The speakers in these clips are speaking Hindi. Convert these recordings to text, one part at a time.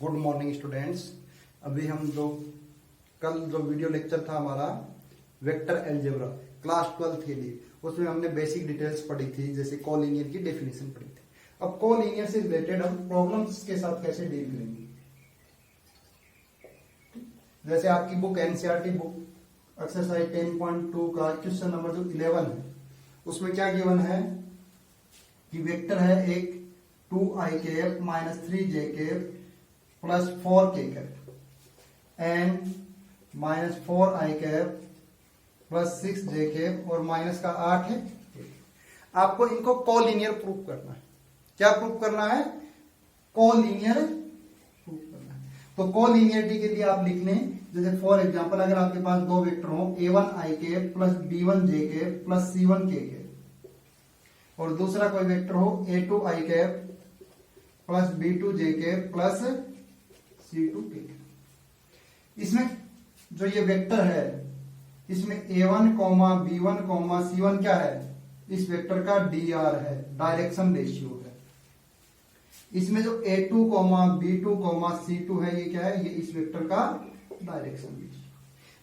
Good morning students. अभी हम जो कल जो वीडियो लेक्चर था हमारा वेक्टर अलजेब्रा क्लास 12 के लिए, उसमें हमने बेसिक डिटेल्स पढ़ी थी, जैसे कोलिनियर की डेफिनेशन पढ़ी थी। अब कोलिनियर से रिलेटेड हम प्रॉब्लम्स के साथ कैसे डील करेंगे। जैसे आपकी बुक एनसीईआरटी बुक एक्सरसाइज 10.2 का क्वेश्चन नंबर जो 11 है, उसमें क्या गिवन है कि वेक्टर है एक 2i cap minus 3j cap plus 4k cap and minus 4i cap plus 6j cap और माइनस का 8 है। आपको इनको कोलिनियर प्रूफ करना है। क्या प्रूफ करना है? कोलिनियर प्रूफ करना है। तो कोलिनियरिटी के लिए आप लिख लें, जैसे फॉर एग्जांपल अगर आपके पास दो वेक्टर हो a1i cap plus b1j cap plus c1k cap और दूसरा कोई वेक्टर हो a2i cap plus b2j cap plus c2k cap. इसमें जो ये वेक्टर है, इसमें a1, b1, c1 क्या है? इस वेक्टर का dr है, डायरेक्शन रेशियो है। इसमें जो a2, b2, c2 है, ये क्या है? ये इस वेक्टर का डायरेक्शन रेशियो।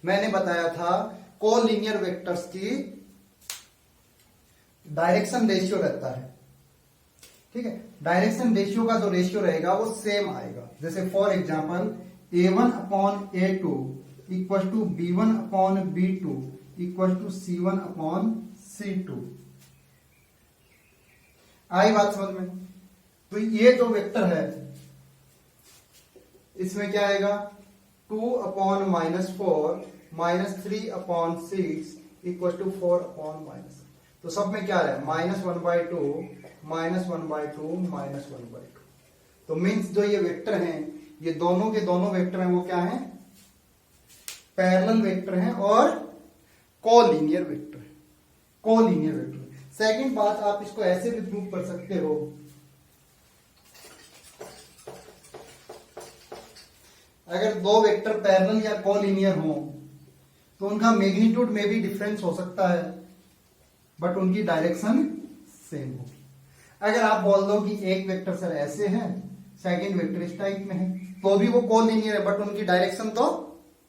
मैंने बताया था कोलिनियर वेक्टर्स की डायरेक्शन रेशियो रहता है, ठीक है। डायरेक्शन रेशियो का जो रेशियो रहेगा वो सेम आएगा। जैसे for example a1 upon a2 equal to b1 upon b2 equal to c1 upon c2। आई बात समझ में? तो ये जो वेक्टर है इसमें क्या आएगा? 2 upon minus 4 minus 3 upon 6 equal to 4 upon minus. तो सब में क्या है? Minus 1/2 minus 1/2 minus 1/2। तो मीन्स जो ये वेक्टर हैं, ये दोनों के दोनों वेक्टर हैं, वो क्या हैं? पैरेलल वेक्टर हैं और कोलिनियर वेक्टर है। Collinear vector. सेकंड बात, आप इसको ऐसे भी प्रूव कर सकते हो, अगर दो वेक्टर पैरेलल या कोलिनियर हो तो उनका मैग्नीट्यूड में भी डिफरेंस हो सकता है, बट उनकी डायरेक्शन सेम होगी। अगर आप बोल दो कि एक वेक्टर सर ऐसे है, सेकंड वेक्टर इस टाइप में है, तो भी वो कोलिनियर है, बट उनकी डायरेक्शन तो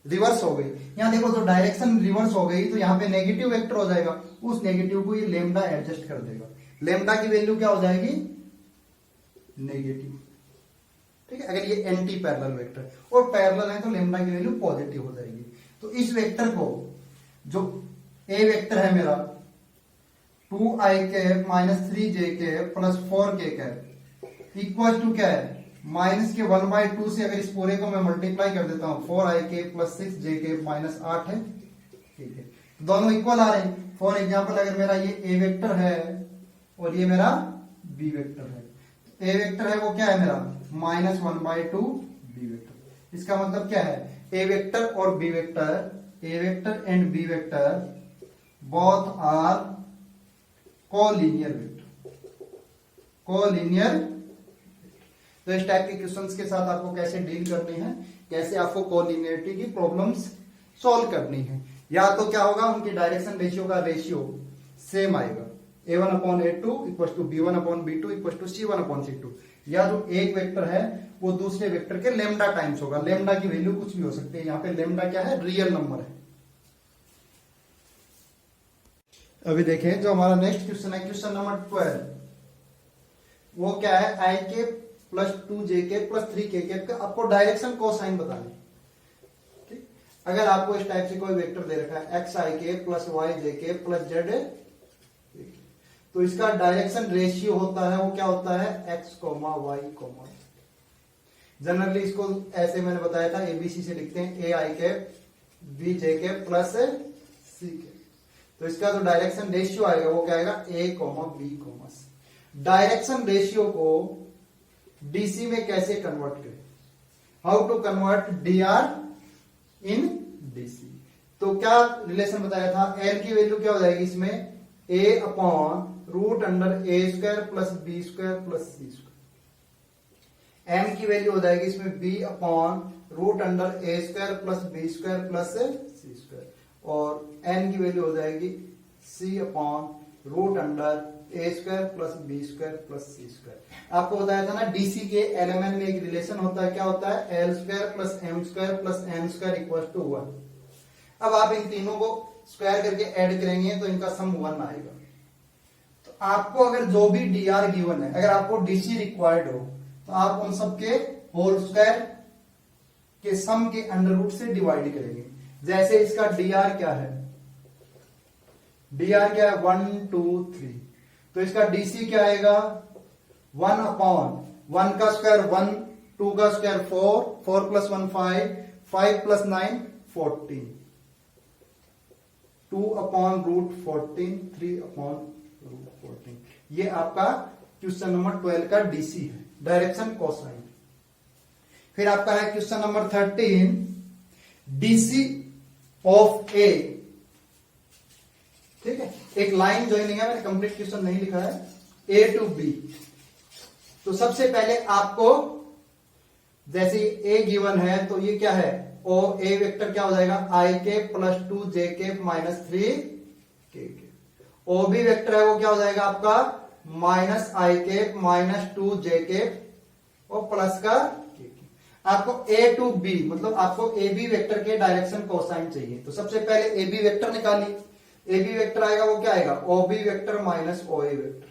रिवर्स हो गई। यहां देखो, तो डायरेक्शन रिवर्स हो गई तो यहां पे नेगेटिव वेक्टर हो जाएगा, उस नेगेटिव को ये लेमडा एडजस्ट कर देगा। लेमडा की वैल्यू क्या हो जाएगी? नेगेटिव, ठीक है। अगर ये एंटी पैरेलल वेक्टर और पैरेलल है तो लेमडा की वैल्यू पॉजिटिव हो जाएगी। तो इस वेक्टर को, जो ए वेक्टर है मेरा 2i cap minus 3j cap plus 4k cap equal to क्या है? माइनस के 1/2 से अगर इस पूरे को मैं मल्टीप्लाई कर देता हूं, 4i cap plus 6j cap minus 8 है, ठीक है। दोनों इक्वल आ रहे हैं। फॉर एग्जांपल अगर मेरा ये ए वेक्टर है और ये मेरा बी वेक्टर है, ए वेक्टर है वो क्या है मेरा? Minus 1/2 b vector. इसका मतलब क्या है? ए वेक्टर और B vector, a vector and B vector both are collinear vector. Collinear. तो इस टाइप के क्वेश्चंस के साथ आपको कैसे डील करनी है, कैसे आपको कोलिनियरिटी की प्रॉब्लम्स सॉल्व करनी है। या तो क्या होगा, उनकी डायरेक्शन रेशियो का रेशियो सेम आएगा, a1 upon a2 equal to b1 upon b2 equal to c1 upon c2। या जो एक वेक्टर है वो दूसरे वेक्टर के लेमडा टाइम्स होगा। लेमडा की वैल्यू कुछ भी हो सकती है, यहाँ पे लेमडा क्या है? रियल नंबर है। अभी देखें जो हमारा नेक्स्ट क्वेश्चन है, क्वेश्चन नंबर 12, वो क्या है? i के प्लस 2j के प्लस 3k के का आपको डायरेक्शन कोसाइन बताने, ठीक। अगर आपको इस टाइप से कोई वेक्टर दे रखा है xi के प्लस yj के प्लस z, तो इसका डायरेक्शन रेशियो होता है, वो क्या होता है? x, y, जनरली इसको ऐसे मैंने बताया था, एबीसी से लिखते हैं ai के bj के प्लस c के। तो इसका जो डायरेक्शन रेशियो आएगा वो क्या आएगा? a, b, c। Direction ratio को डीसी में कैसे कन्वर्ट करें? How to convert dr in DC. तो क्या रिलेशन बताया था? l की वैल्यू क्या हो जाएगी इसमें? a upon root under a square plus b square plus c square. m की वैल्यू हो जाएगी इसमें b upon root under a square plus b square plus c square. और n की वैल्यू हो जाएगी c upon root under A square plus B square plus C square. आपको बताया था ना डीसी के एलएमएन में एक रिलेशन होता है, क्या होता है, l square plus m square plus n square equal to 1। अब आप इन तीनों को स्क्वायर करके ऐड करेंगे तो इनका सम 1 आएगा। तो आपको अगर जो भी डी आर गिवन है, अगर आपको डीसी रिक्वायर्ड हो तो आप उन सबके होल स्क्वायर के सम के अंडर रूट से डिवाइड करेंगे। जैसे इसका डी आर क्या है, डी आर क्या है 1 2 3, तो इसका डीसी क्या आएगा 1 अपॉन 1 का स्क्वायर 1, 2 का square 4, 4 plus 1 5, 5 plus 9 14, 2 upon root 14, 3 upon root 14। ये आपका क्वेश्चन नंबर 12 का डीसी है, डायरेक्शन कोसाइन। फिर आपका है क्वेश्चन नंबर 13, डीसी ऑफ ए। ठीक है, एक लाइन ज्वाइनिंग है, मैंने कंप्लीट क्वेश्चन नहीं लिखा है, ए टू बी। तो सबसे पहले आपको जैसे ए गिवन है तो ये क्या है, ओ ए वेक्टर क्या हो जाएगा आई K plus 2 j k minus 3 के। ओ बी वेक्टर है वो क्या हो जाएगा आपका माइनस आई के माइनस 2 जे के और प्लस का के। आपको ए टू बी मतलब आपको ए बी वेक्टर के डायरेक्शन कोसाइन चाहिए। तो सबसे पहले ए बी वेक्टर निकालिए। ए बी वेक्टर आएगा वो क्या आएगा O B vector minus O ए वेक्टर।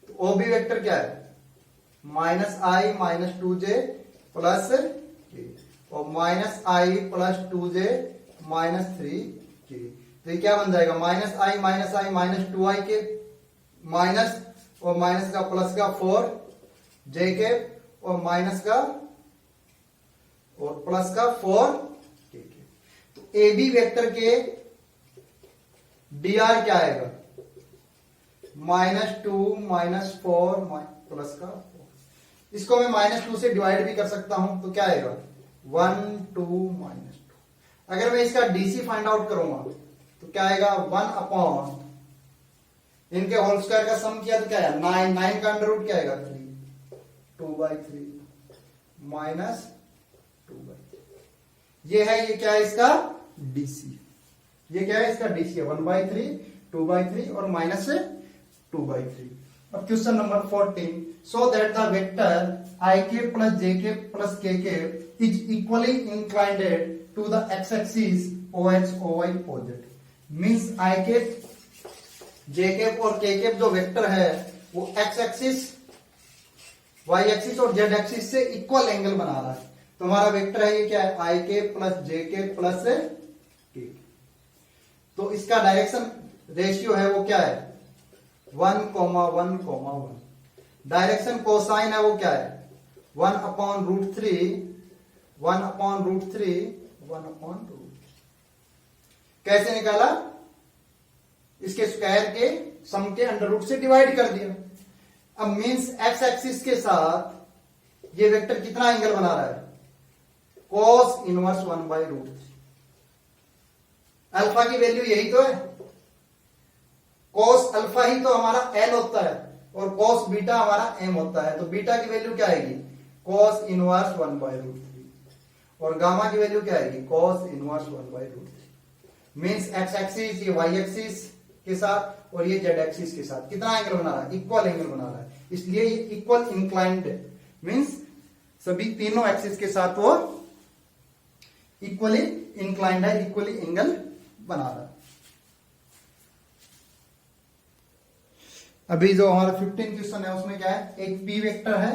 तो ओ बी वेक्टर क्या है माइनस आई माइनस 2j प्लस के और माइनस आई प्लस 2j माइनस 3k। तो ये क्या बन जाएगा माइनस आई माइनस 2i के माइनस और माइनस का प्लस का 4j के और माइनस का और प्लस का 4k। तो ए बी वेक्टर के dr क्या आएगा -2 -4 प्लस का 4। इसको मैं -2 से डिवाइड भी कर सकता हूं तो क्या आएगा 1 2 -2। अगर मैं इसका डीसी फाइंड आउट करूंगा तो क्या आएगा 1 अपॉन इनके होल स्क्वायर का सम किया तो क्या है 9, 9 का अंडर रूट क्या आएगा 3, 2/3 माइनस 2/3। ये है, ये क्या है इसका डीसी। ये क्या है इसका डीसी है 1/3, 2/3 और माइनस 2/3। अब question number 14, so that the vector I K plus J K plus K is equally inclined to the X axis O X O Y पोजेट। Means I K J K और के जो वेक्टर है वो एक्स एक्सिस वाई एक्सिस और जेड एक्सिस से इक्वल एंगल बना रहा है। तो हमारा वेक्टर है ये क्या है आई K plus J K plus के। तो इसका डायरेक्शन रेशियो है वो क्या है 1,1,1। डायरेक्शन कोसाइन है वो क्या है 1/√3, 1/√3, 1/√3। कैसे निकाला इसके स्क्वायर के सम के अंडर रूट से डिवाइड कर दिया। अब मीन्स एक्स एक्सिस के साथ ये वेक्टर कितना एंगल बना रहा है cos इनवर्स 1/√3। अल्फा की वैल्यू यही तो है, cos अल्फा ही तो हमारा L होता है और cos बीटा हमारा M होता है। तो बीटा की वैल्यू क्या आएगी cos इनवर्स 1/√3 और गामा की वैल्यू क्या आएगी cos inverse 1/√3। Means x axis ये वाई एक्सिस के साथ और ये जेड एक्सिस के साथ कितना एंगल बना रहा है इक्वल एंगल बना रहा है, इसलिए ये इक्वल इंक्लाइंड है। मीन्स सभी तीनों एक्सिस के साथ वो इक्वली इंक्लाइंड है, इक्वली एंगल बना रहा है। अभी जो हमारा 15 क्वेश्चन है उसमें क्या है एक पी वेक्टर है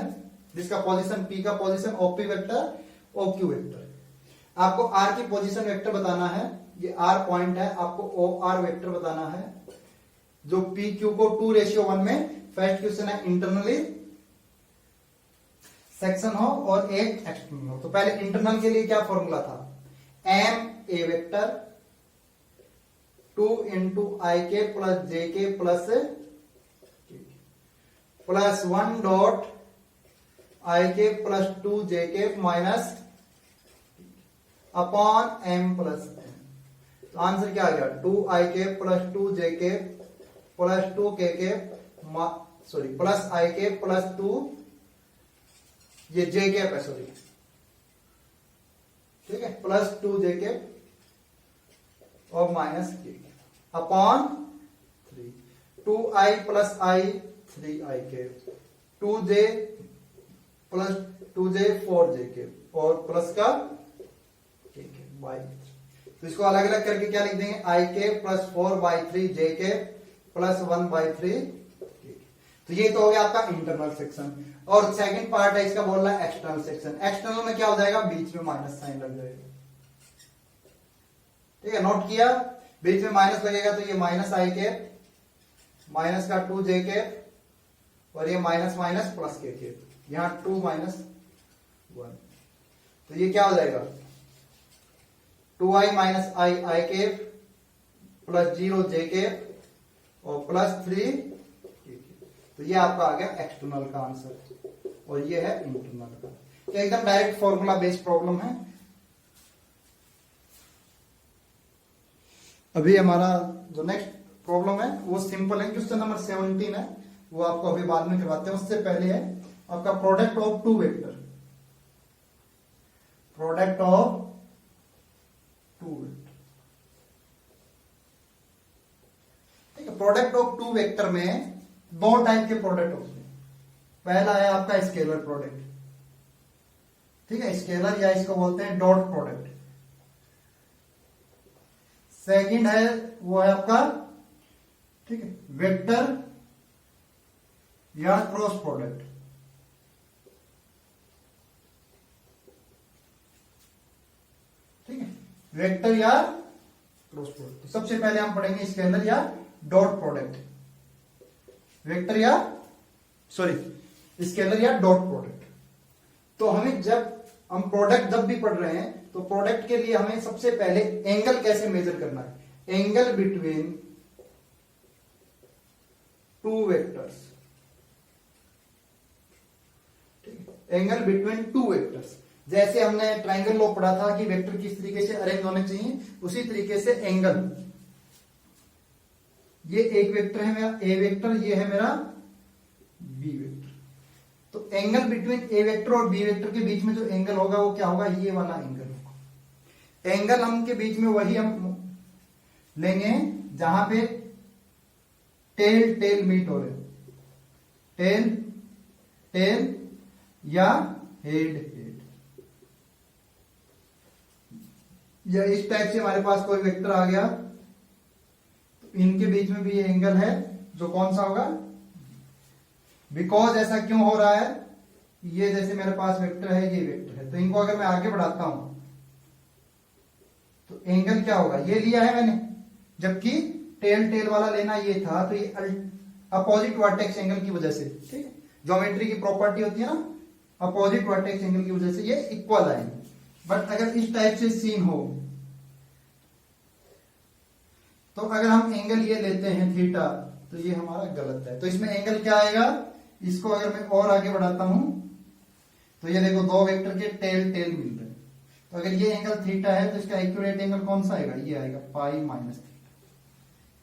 जिसका पोजीशन पी का position OP vector OQ vector. आपको आर की पोजीशन वेक्टर बताना है, ये आर पॉइंट है, आपको ओ आर वेक्टर बताना है जो पी क्यू को 2:1 में। फर्स्ट क्वेश्चन है इंटरनली सेक्शन हो और एक एक्सटर्नल हो। तो पहले इंटरनल के लिए क्या फॉर्मूला था M A vector 2 into I K plus J K plus 1 dot I K plus 2 j k minus upon m plus m. तो आंसर क्या आ गया 2 आई K plus 2 j K plus 2 के सॉरी प्लस आई के प्लस 2 ये जे कैप है सॉरी ठीक है प्लस 2 जे कैप और माइनस के अपॉन 3। 2i प्लस आई 3i के, 2j प्लस 2j 4j के, और प्लस का k के बाई। तो इसको अलग अलग करके क्या लिख देंगे, i के प्लस 4/3 j के प्लस 1/3 k। तो ये तो हो गया आपका इंटरनल सेक्शन। और सेकंड पार्ट है इसका, बोल रहा है एक्सटर्नल सेक्शन। एक्सटर्नल में क्या हो जाएगा, बीच में माइनस साइन लग जाएगा। ठीक है, नोट किया, बीच में माइनस लगेगा तो ये माइनस आई के, माइनस का 2j के, और ये माइनस माइनस प्लस के, यहां 2 माइनस 1, तो ये क्या हो जाएगा 2i माइनस आई के प्लस 0j के और प्लस 3 के। तो ये आपका आ गया एक्सटर्नल का आंसर, और ये है इंटरनल का। तो एकदम डायरेक्ट फॉर्मूला बेस्ड प्रॉब्लम है। अभी हमारा जो नेक्स्ट प्रॉब्लम है वो सिंपल है, क्वेश्चन नंबर 17 है, वो आपको अभी बाद में करवाते हैं। उससे पहले है आपका product of two vector, product of two vector. ठीक है, प्रोडक्ट ऑफ टू वेक्टर में दो टाइप के प्रोडक्ट होते हैं। पहला है आपका स्केलर प्रोडक्ट, ठीक है, स्केलर या इसको बोलते हैं डॉट प्रोडक्ट। सेकंड है वो है आपका, ठीक है, वेक्टर या क्रॉस प्रोडक्ट। ठीक है, वेक्टर या क्रॉस प्रोडक्ट। तो सबसे पहले हम पढ़ेंगे स्केलर या डॉट प्रोडक्ट, वेक्टर या स्केलर या डॉट प्रोडक्ट। तो हमें जब हम प्रोडक्ट जब भी पढ़ रहे हैं तो प्रोडक्ट के लिए हमें सबसे पहले एंगल कैसे मेजर करना है, एंगल बिटवीन टू वेक्टर्स। ठीक है, एंगल बिटवीन टू वेक्टर्स। जैसे हमने ट्राइंगल लॉ पढ़ा था कि वेक्टर किस तरीके से अरेंज होने चाहिए, उसी तरीके से एंगल, ये एक वेक्टर है मेरा ए वेक्टर, ये है मेरा बी वेक्टर। तो एंगल बिटवीन ए वेक्टर और बी वेक्टर के बीच में जो एंगल होगा वो क्या होगा, ये वाला एंगल होगा। एंगल हम के बीच में वही हम लेंगे जहां पे टेल टेल मीट हो रहे, टेल टेल या हेड हेड, या इस टाइप से हमारे पास कोई वेक्टर आ गया तो इनके बीच में भी ये एंगल है जो कौन सा होगा, बिकॉज ऐसा क्यों हो रहा है, ये जैसे मेरे पास वेक्टर है, ये वेक्टर है, तो इनको अगर मैं आगे बढ़ाता हूं तो एंगल क्या होगा, ये लिया है मैंने, जबकि टेल टेल वाला लेना ये था, तो ये अपोजिट वर्टेक्स एंगल की वजह से, ठीक है, ज्योमेट्री की प्रॉपर्टी होती है ना, अपोजिट वर्टेक्स एंगल की वजह से ये इक्वल आएंगे। बट अगर इस टाइप से सीन हो तो अगर हम एंगल ये लेते हैं थीटा, तो ये हमारा गलत है। तो इसमें एंगल क्या आएगा, इसको अगर मैं और आगे बढ़ाता हूं तो ये देखो दो वेक्टर के टेल टेल मिल रहे हैं, तो अगर ये एंगल थीटा है तो इसका एक्यूरेट एंगल कौन सा आएगा, ये आएगा पाई माइनस थीटा।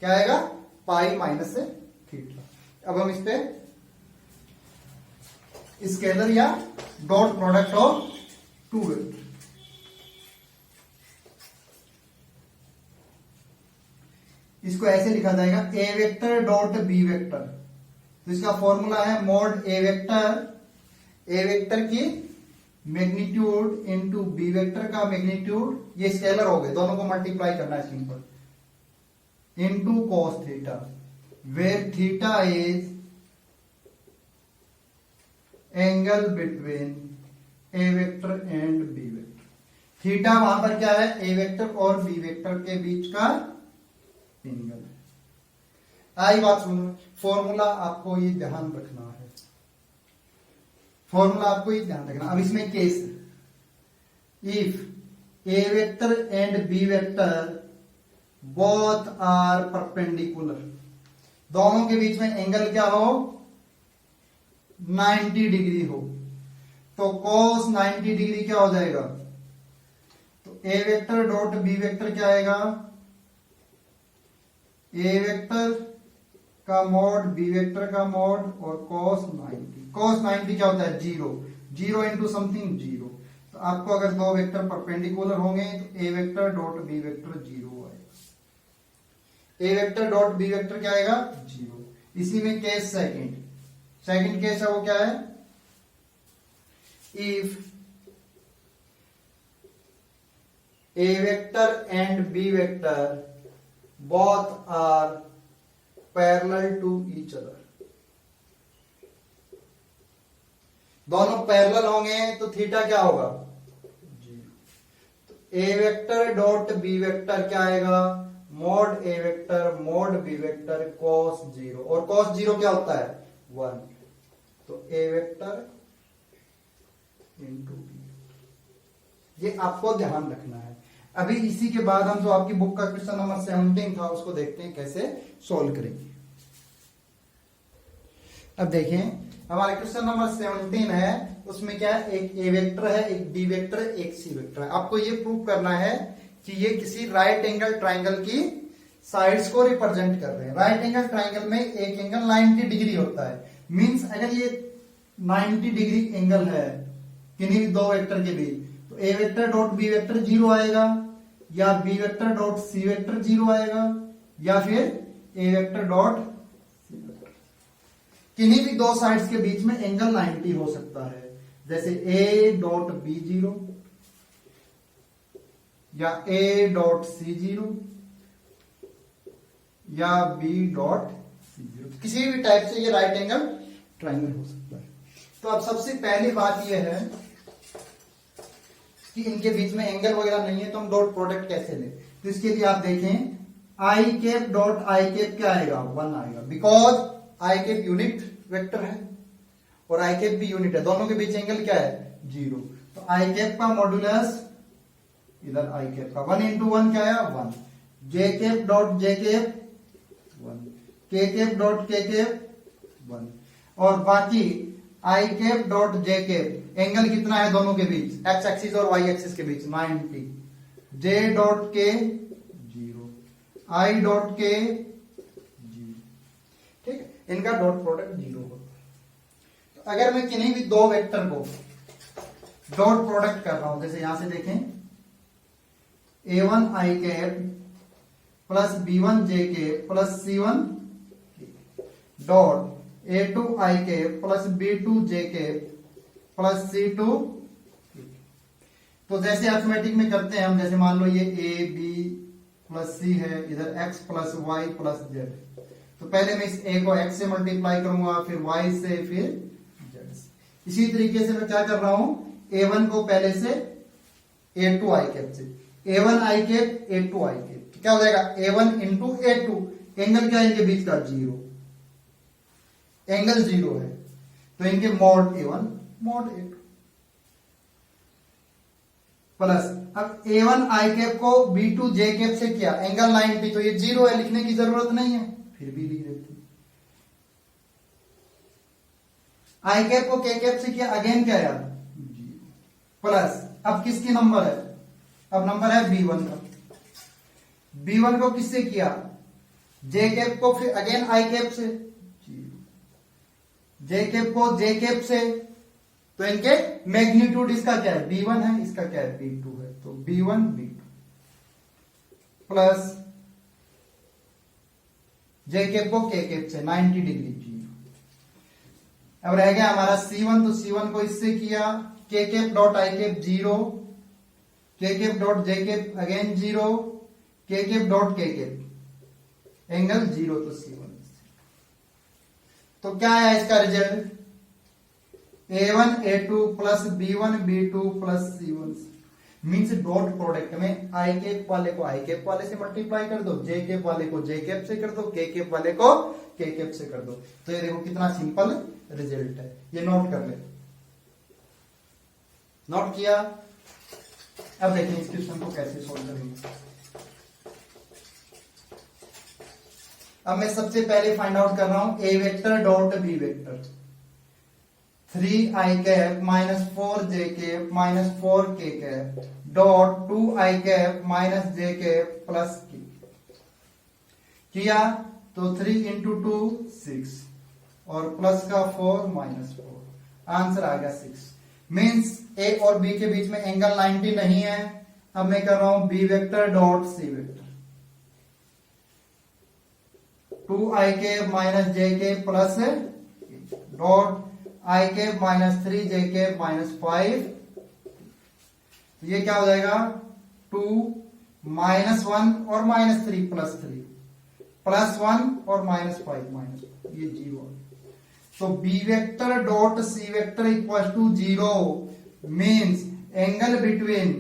क्या आएगा, पाई माइनस थीटा। अब हम इस पे स्केलर या dot product of two vector, इसको ऐसे लिखा जाएगा A vector dot B vector. तो इसका फॉर्मूला है मॉड ए वेक्टर की मैग्नीट्यूड इनटू बी वेक्टर का मैग्नीट्यूड, ये स्केलर हो गए, दोनों को मल्टीप्लाई करना है simple, into cos theta, where theta is angle between A vector and B vector. Theta वहां पर क्या है, ए वेक्टर और बी वेक्टर के बीच का एंगल है। आई बात सुनो, फॉर्मूला आपको ये ध्यान रखना है, फॉर्मूला आपको ये ध्यान रखना। अब इसमें केस है, if A vector and B vector both are perpendicular, दोनों के बीच में एंगल क्या हो, 90 डिग्री हो, तो cos 90 डिग्री क्या हो जाएगा, तो A vector dot B vector क्या आएगा, ए वेक्टर का मॉड बी वेक्टर का मॉड और cos 90। cos 90 क्या होता है, zero, zero into something zero. तो आपको अगर दो वेक्टर परपेंडिकुलर होंगे तो A vector dot B vector zero आएगा, A vector dot B vector क्या आएगा, जीरो। इसी में केस सेकंड केस है वो क्या है, if A vector and B vector both are parallel to each other, दोनों पैरेलल होंगे तो थीटा क्या होगा, तो A vector dot B vector क्या आएगा, mod A vector mod B vector cos 0, और cos 0 क्या होता है 1, तो A वेक्टर इंटू B, ये आपको ध्यान रखना है। अभी इसी के बाद हम जो आपकी बुक का क्वेश्चन नंबर 17 था उसको देखते हैं कैसे सोल्व करेंगे। अब देखें हमारा क्वेश्चन नंबर 17 है, उसमें क्या है, एक ए वेक्टर है, एक बी वेक्टर है, एक सी वेक्टर है। आपको ये प्रूव करना है कि ये किसी राइट एंगल ट्राइंगल की साइड्स को रिप्रेजेंट कर रहे हैं। राइट एंगल ट्राइंगल में एक एंगल 90 डिग्री होता है, मींस अगर ये 90 डिग्री एंगल है किन्हीं दो वेक्टर के बीच, तो A vector dot B vector 0 आएगा, या B vector dot C vector 0 आएगा, या फिर A vector dot C vector. किन्हीं भी दो साइड्स के बीच में एंगल 90 हो सकता है, जैसे ए डॉट बी 0 या ए डॉट सी 0 या बी डॉट सी 0, किसी भी टाइप से ये राइट एंगल ट्राइंगल हो सकता है। तो अब सबसे पहली बात यह है कि इनके बीच में एंगल वगैरह नहीं है, तो हम डॉट प्रोडक्ट कैसे लें। तो इसके लिए आप देखें आई कैप डॉट आई कैप क्या आएगा 1 आएगा, because I cap unit vector है और आई कैप भी यूनिट है, दोनों के बीच एंगल क्या है 0, तो आई कैप का मॉड्यूलस इधर आई कैप का 1 इंटू 1 क्या है 1, J cap dot J cap 1, K cap dot K cap 1, और बाकी I cap dot J cap angle कितना है दोनों के बीच, एक्स एक्सिस और वाई एक्सिस के बीच 90, जे डॉट के 0, आई डॉट के 0, ठीक है, इनका डॉट प्रोडक्ट 0 होगा। तो अगर मैं किन्हीं भी दो वेक्टर को डॉट प्रोडक्ट कर रहा हूं, जैसे यहां से देखें a1 I cap plus b1 J cap plus c1 dot a2 I cap plus b2 J cap plus c2, तो जैसे अर्थमेटिक में करते हैं हम, जैसे मान लो ये a b प्लस c है, इधर x plus y plus z, तो पहले मैं इस a को x से मल्टीप्लाई करूंगा, फिर y से, फिर z से। इसी तरीके से मैं क्या कर रहा हूं, a1 को पहले से a2 आई कैप से, a1 I cap a2 I cap, तो क्या हो जाएगा a1 इंटू a2, एंगल क्या है इनके बीच का 0, एंगल 0 है, तो इनके mod a1 mod a2 plus, अब a1 आई कैप को b2 जे कैप से किया, एंगल 90, तो ये 0 है, लिखने की जरूरत नहीं है, फिर भी लिख देते हैं। आई कैप को के कैप से किया, अगेन क्या यार 0 प्लस, अब किसकी नंबर है, अब नंबर है b1 का, b1 को किससे किया, जे कैप को, फिर अगेन आई कैप से 0, जे कैप को जे कैप से, तो इनके मैग्नीट्यूड इसका क्या है b1 है, इसका क्या है b2 है, तो b1 b2 प्लस जे कैप को के कैप से 90 डिग्री 0। अब रह गया हमारा c1, तो c1 को इससे किया, के कैप डॉट आई कैप 0, के cap dot J cap again 0, के cap dot K cap angle 0, तो c1। तो क्या है इसका result, a1 a2 plus b1 b2 plus c1, means dot product में आई कैप वाले को आई कैप वाले से मल्टीप्लाई कर दो, जे कैप वाले को जे कैप से कर दो, के कैप वाले को के कैप से कर दो, तो ये देखो कितना सिंपल रिजल्ट है। ये नोट कर ले, नोट किया। अब देखें इस क्वेश्चन को कैसे सोल्व करेंगे। अब मैं सबसे पहले फाइंड आउट कर रहा हूं ए वेक्टर डॉट बी वेक्टर, 3 आई कैप माइनस 4 जे कैप माइनस 4 के कैप डॉट 2 आई कैप माइनस जे कैप प्लस के किया, तो 3 इंटू 2 6 और प्लस का 4 माइनस 4, आंसर आ गया 6। मीन्स ए और बी के बीच में एंगल 90 नहीं है। अब मैं कर रहा हूं B vector dot C vector, 2i minus j plus dot i minus 3j minus 5, ये क्या हो जाएगा 2 माइनस 1 और माइनस 3 प्लस 1 और माइनस 5 माइनस, ये 0। तो B vector dot C vector equal to 0 means angle between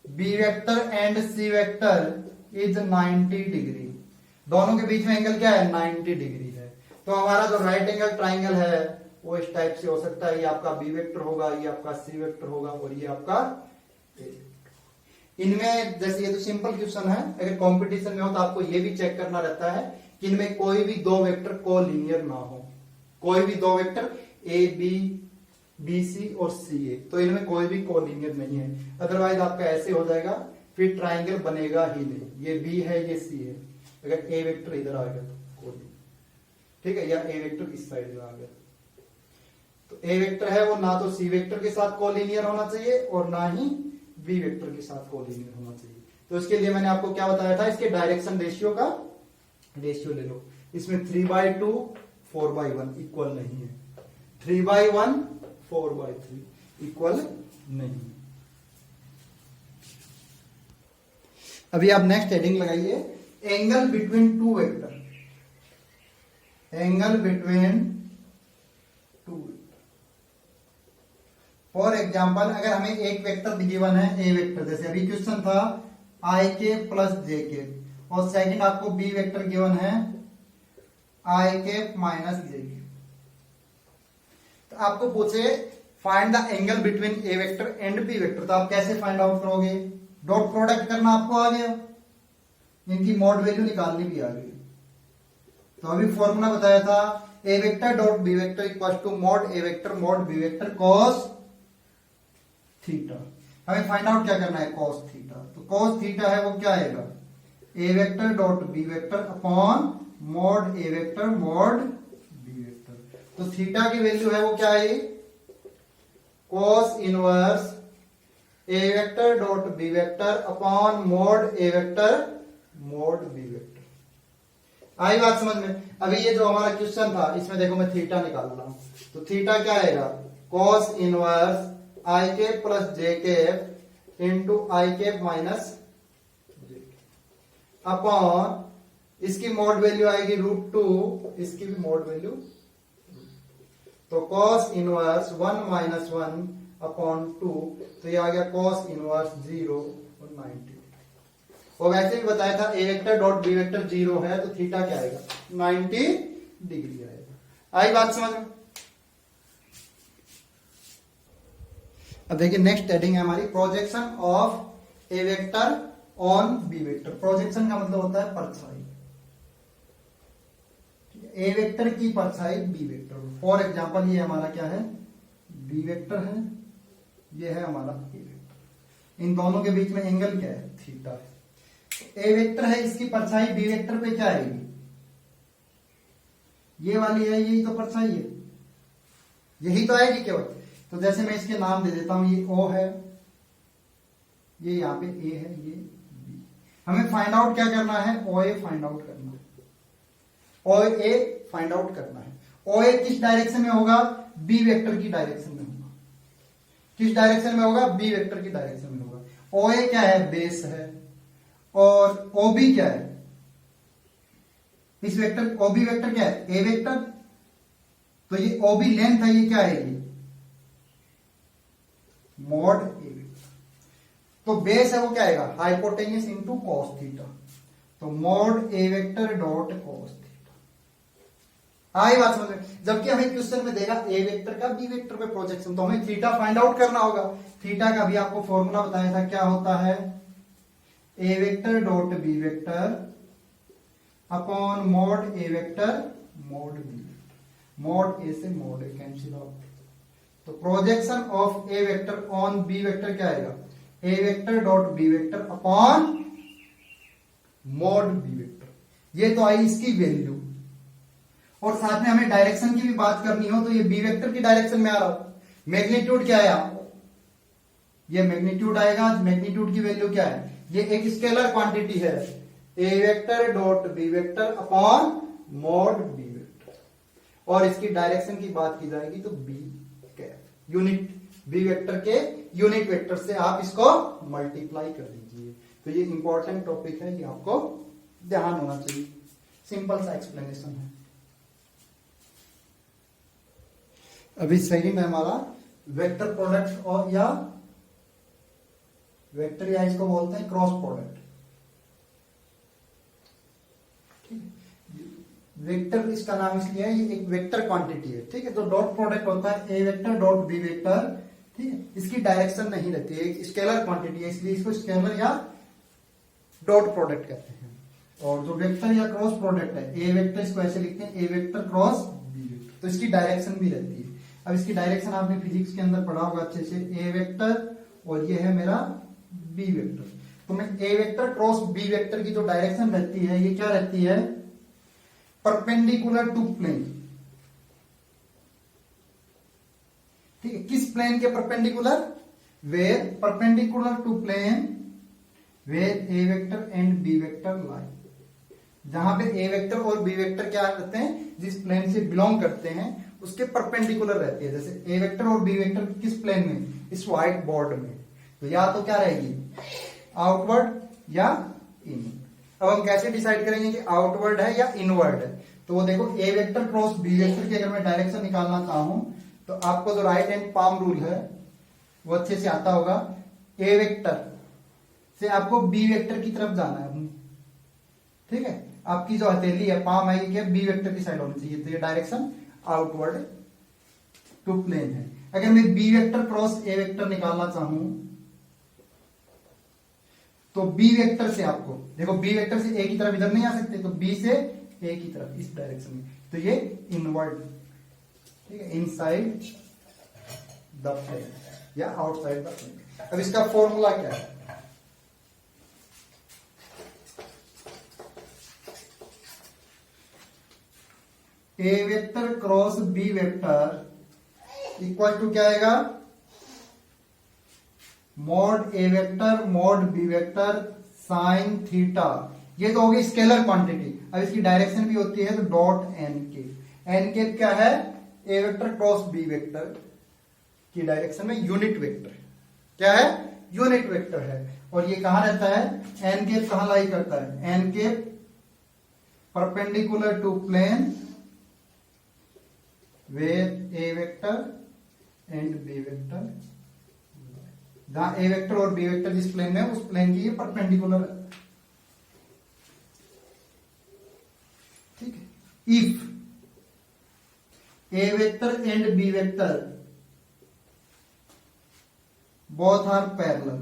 B vector and C vector is 90 degree. दोनों के बीच में एंगल क्या है 90 डिग्री है। तो हमारा जो राइट एंगल ट्राइंगल है वो इस टाइप से हो सकता है, ये आपका बी वेक्टर होगा, ये आपका सी वेक्टर होगा और ये आपका ए। इनमें जैसे ये तो सिंपल क्वेश्चन है, अगर कंपटीशन में हो तो आपको ये भी चेक करना रहता है कि इनमें कोई भी दो वेक्टर कोलिनियर ना हो, कोई भी दो vector A B B C और सी ए, तो इनमें कोई भी कोलिनियर नहीं है। अदरवाइज आपका ऐसे हो जाएगा, फिर ट्राइंगल बनेगा ही नहीं। ये बी है ये सी है, अगर ए वेक्टर इधर आ गया तो कोलिनियर, ठीक है, या ए वेक्टर इस साइड में आ गया तो ए वेक्टर है वो ना तो सी वेक्टर के साथ कोलिनियर होना चाहिए और ना ही बी वेक्टर के साथ कोलिनियर होना चाहिए। तो इसके लिए मैंने आपको क्या बताया था, इसके डायरेक्शन रेशियो का रेशियो ले लो। इसमें 3/2 4/1 इक्वल नहीं है, 3/1 4/3 इक्वल नहीं। अभी आप नेक्स्ट हेडिंग लगाइए, angle between two vector, angle between two vector. For example अगर हमें एक वेक्टर गिवन है ए वेक्टर, जैसे अभी क्वेश्चन था आई के प्लस जे के, और सेकंड आपको बी वेक्टर गिवन है आई के माइनस जे के, तो आपको पूछे find the angle between A vector and B vector, तो आप कैसे फाइंड आउट करोगे? डॉट प्रोडक्ट करना आपको आ गया, इनकी मॉड वैल्यू निकालनी भी आ गई। तो अभी फॉर्मूला बताया था A vector dot B vector equal to mod A vector mod B vector cos theta. हमें फाइंड आउट क्या करना है, कॉस थीटा। तो कॉस थीटा है वो क्या आएगा, A vector dot B vector upon mod A vector mod B vector. तो थीटा की वैल्यू है वो क्या है, cos inverse A vector dot B vector upon mod A vector mod B vector. आई बात समझ में? अभी ये जो हमारा क्वेश्चन था इसमें देखो मैं थीटा निकाल रहा हूं, तो थीटा क्या आएगा, कॉस इनवर्स आई के प्लस जे के इंटू आई के माइनस जे अपॉन इसकी मॉड वैल्यू आएगी √2, इसकी भी मॉड वैल्यू। तो कॉस इनवर्स 1 माइनस 1 अपॉन 2, तो ये आ गया कॉस इनवर्स 0 और 90। और वैसे भी बताया था A vector dot B vector 0 है तो थीटा क्या आएगा 90 डिग्री आएगा। आई बात समझ में? अब देखिए नेक्स्ट हेडिंग है हमारी projection of A vector on B vector. Projection का मतलब होता है परछाई, ए वेक्टर की परछाई बी वेक्टर। फॉर एग्जांपल ये हमारा क्या है, बी वेक्टर है, ये है हमारा ए वेक्टर। इन दोनों के बीच में एंगल क्या है, थीटा है। ए वेक्टर है, इसकी परछाई बी वेक्टर पे क्या आएगी, ये वाली है, यही तो परछाई है, यही तो आएगी केवल। तो जैसे मैं इसके नाम दे देता हूं, ये ओ है, ये यहां पे ए है, ये बी। हमें फाइंड आउट क्या करना है, ओ ए फाइंड आउट करना है, ओ ए फाइंड आउट करना है। ओ ए किस डायरेक्शन में होगा, बी वेक्टर की डायरेक्शन में होगा। किस डायरेक्शन में होगा, बी वेक्टर की डायरेक्शन में होगा। ओ ए क्या है, बेस है, और ओ बी क्या है, इस वेक्टर ओ बी वेक्टर क्या है, ए वेक्टर। तो ये ओ बी लेंथ है, ये क्या है, ये मॉड ए वेक्टर। तो बेस है वो क्या आएगा, हाइपोटेन्यूस इंटू कॉस थीटा। तो mod A vector dot cos theta. आई बात समझ में? जबकि हमें क्वेश्चन में देगा ए वेक्टर का बी वेक्टर पे प्रोजेक्शन, तो हमें थीटा फाइंड आउट करना होगा। थीटा का भी आपको फॉर्मूला बताया था, क्या होता है, ए vector dot B vector upon mod A vector mod B vector. Mod A से मॉड ए कैंसिल आउट। तो projection of A vector on B vector क्या आएगा, A vector dot B vector upon mod B vector. ये तो आई इसकी वैल्यू, और साथ में हमें डायरेक्शन की भी बात करनी हो तो ये बी वेक्टर की डायरेक्शन में आ रहा हो। मैग्नीट्यूड क्या है, ये मैग्नीट्यूड आएगा। मैग्नीट्यूड की वैल्यू क्या है, ये एक स्केलर क्वांटिटी है, ए vector dot B vector upon mod B vector, और इसकी डायरेक्शन की बात की जाएगी तो B cap unit B vector के यूनिट वेक्टर से आप इसको मल्टीप्लाई कर दीजिए। तो ये इंपॉर्टेंट टॉपिक है, ये आपको ध्यान होना चाहिए। सिंपल सा एक्सप्लेनेशन है। अभी सेकंड है हमारा वेक्टर प्रोडक्ट और या वेक्टर या इसको बोलते हैं क्रॉस प्रोडक्ट। वेक्टर इसका नाम इसलिए है, ये एक वेक्टर क्वांटिटी है, ठीक है। तो डॉट प्रोडक्ट होता है ए वेक्टर डॉट बी वेक्टर, ठीक है। इसकी डायरेक्शन नहीं रहती है, एक स्केलर क्वांटिटी है, इसलिए इसको स्केलर या डॉट प्रोडक्ट कहते हैं। और जो वेक्टर या क्रॉस प्रोडक्ट है, ए वेक्टर इसको ऐसे लिखते हैं A vector cross B vector, तो इसकी डायरेक्शन भी रहती है। अब इसकी डायरेक्शन आपने फिजिक्स के अंदर पढ़ा होगा अच्छे से, ए वेक्टर और ये है मेरा बी वेक्टर। तो मैं A vector cross B vector की जो डायरेक्शन रहती है, ये क्या रहती है, परपेंडिकुलर टू प्लेन, ठीक है। किस प्लेन के perpendicular, where perpendicular to plane where A vector and B vector lie, जहां पे ए वेक्टर और बी वेक्टर क्या करते हैं, जिस प्लेन से बिलोंग करते हैं उसके परपेंडिकुलर रहती है। जैसे ए वेक्टर और बी वेक्टर किस प्लेन में, इस व्हाइट बोर्ड में, तो या तो क्या रहेगी आउटवर्ड या इनवर्ड। अब हम कैसे डिसाइड करेंगे कि आउटवर्ड है या इनवर्ड है, तो वो देखो ए वेक्टर क्रॉस बी वेक्टर की अगर मैं डायरेक्शन निकालना चाहूं तो आपको जो राइट हैंड पाम रूल है वो अच्छे से आता होगा। ए वेक्टर से आपको बी वेक्टर की तरफ जाना है, ठीक है। आपकी जो हथेली है, पाम है, ये बी वेक्टर की साइड होनी चाहिए, तो ये डायरेक्शन आउटवर्ड टू प्लेन है। अगर मैं B vector cross A vector निकालना चाहूं तो बी वेक्टर से आपको देखो, बी वेक्टर से ए की तरफ इधर नहीं आ सकते, तो बी से ए की तरफ इस डायरेक्शन में, तो ये इनवर्ड, ठीक है, इनसाइड द प्लेन या आउटसाइड द प्लेन। अब इसका फॉर्मूला क्या है, ए vector cross B vector equal to क्या आएगा, mod A vector mod B vector sine theta. ये तो होगी स्केलर क्वांटिटी। अब इसकी डायरेक्शन भी होती है तो dot N cap. N cap क्या है, ए वेक्टर क्रॉस बी वेक्टर की डायरेक्शन में यूनिट वेक्टर, क्या है, यूनिट वेक्टर है। और ये कहां रहता है, एन केप कहां लाई करता है, N cap perpendicular to plane where A vector and B vector, जहां ए वेक्टर और बी वेक्टर जिस प्लेन में है उस प्लेन की ये परपेंडिकुलर है, ठीक है। If A vector and B vector both are parallel